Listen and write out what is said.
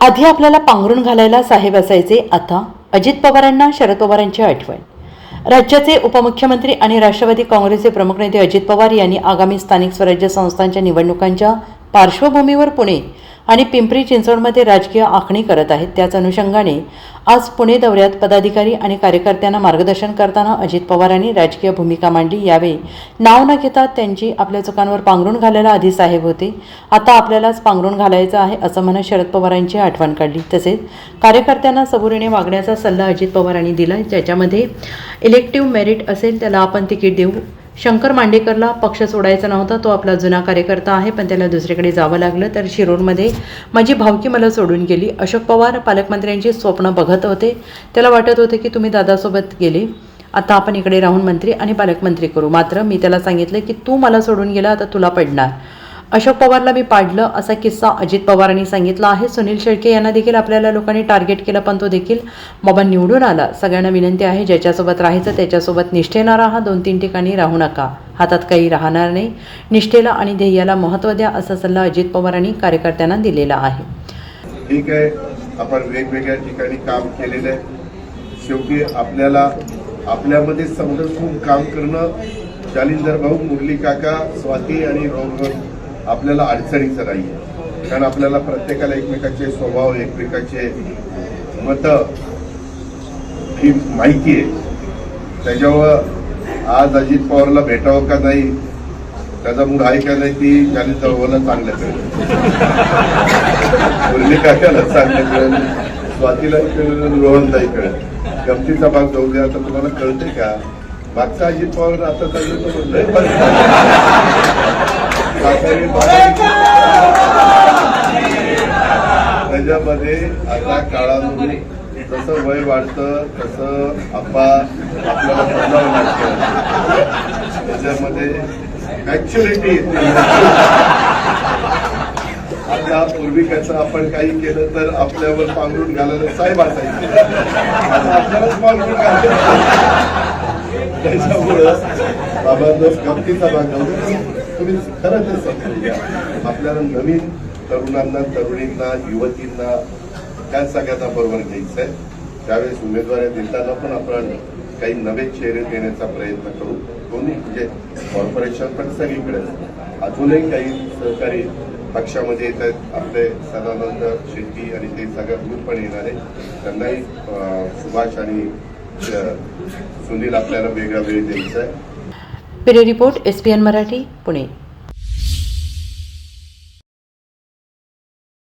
आधी आपल्याला पांघरून घालायला साहेब असायचे, आता अजित पवारांना शरद पवारांची आठवण. राज्याचे उपमुख्यमंत्री आणि राष्ट्रवादी काँग्रेसचे प्रमुख नेते अजित पवार यांनी आगामी स्थानिक स्वराज्य संस्थांच्या निवडणुकांच्या पार्श्वभूमीवर पुणे आणि पिंपरी चिंचवडमध्ये राजकीय आखणी करत आहेत. त्याच अनुषंगाने आज पुणे दौऱ्यात पदाधिकारी आणि कार्यकर्त्यांना मार्गदर्शन करताना अजित पवारांनी राजकीय भूमिका मांडली. यावेळी नाव न घेता त्यांची आपल्या चुकांवर पांघरून घालायला आधी साहेब होते, आता आपल्यालाच पांघरून घालायचं आहे असं म्हणत शरद पवारांची आठवण काढली. तसेच कार्यकर्त्यांना सबुरीने वागण्याचा सल्ला अजित पवारांनी दिला. ज्याच्यामध्ये इलेक्टिव्ह मेरिट असेल त्याला आपण तिकीट देऊ. शंकर मांडेकरला पक्ष सोडायचा नव्हता, तो आपला जुना कार्यकर्ता आहे, पण त्याला दुसरीकडे जावं लागलं. तर शिरूरमध्ये माझी भावकी मला सोडून गेली. अशोक पवार पालकमंत्र्यांची स्वप्न बघत होते, त्याला वाटत होते की तुम्ही दादासोबत गेले, आता आपण इकडे राहून मंत्री आणि पालकमंत्री करू. मात्र मी त्याला सांगितलं की तू मला सोडून गेला, आता तुला पडणार. अशोक पवारला मी पाडलं असा किस्सा अजित पवारांनी सांगितला आहे. सुनील शेळके यांना देखील आपल्याला लोकांनी टार्गेट केलं, पण तो देखील बाबा निवडून आला. सगळ्यांना विनंती आहे, ज्याच्यासोबत राहायचं त्याच्यासोबत निष्ठेनं राहा, 2-3 ठिकाणी राहू नका, हातात काही राहणार नाही. निष्ठेला आणि ध्येयाला महत्त्व द्या असा सल्ला अजित पवारांनी कार्यकर्त्यांना दिलेला आहे. ठीक आहे, आपण वेगवेगळ्या ठिकाणी काम केलेलं आहे. शेवटी आपल्याला आपल्यामध्ये समजून काम करणं, जालिंदर भाऊ, मुरली काका, स्वाती आणि रोहन आपल्याला अडचणीचं नाही आहे. कारण आपल्याला प्रत्येकाला एकमेकाचे स्वभाव, एकमेकाचे मतं ही माहिती आहे. त्याच्यावर आज अजित पवारला भेटावं का नाही, त्याचा मूड आहे का नाही, ती जालिंदर भाऊला चांगलं कळेल, मुरली काकाला चांगलं कळेल, स्वातीला कळेल, रोहनलाही कळेल. गमतीचा भाग जाऊ द्या. आता तुम्हाला कळतंय का मागचा अजित पवार आता त्याच्यामध्ये आता काळानुरूप जसं वय वाढतं तसं आपल्याला बदलावं लागतं. त्याच्यामध्ये मॅच्युरिटी येते. आता पूर्वी कसं आपण काही केलं तर आपल्यावर पांघरून घालायला साहेब असायचे, आता आपल्यालाच पांघरून घालायचं. त्याच्यामुळं बाबांना गमतीचा भाग तुम्ही खरं ते समजून घ्या. आपल्याला नवीन तरुणांना, तरुणींना, युवतींना त्या सगळ्यांना बरोबर घ्यायचं आहे. त्यावेळेस उमेदवारी देताना पण आपण काही नवे चेहरे देण्याचा प्रयत्न करू. दोन्ही म्हणजे कॉर्पोरेशन पण सगळीकडे, अजूनही काही सहकारी पक्षामध्ये येत आहेत. आपले सदानंद शेट्टी आणि ते सगळं ग्रुप पण येणार आहे. त्यांनाही सुभाष आणि सुनील आपल्याला वेगळा वेळ द्यायचा आहे. Bureau report, SPN Marathi, Pune.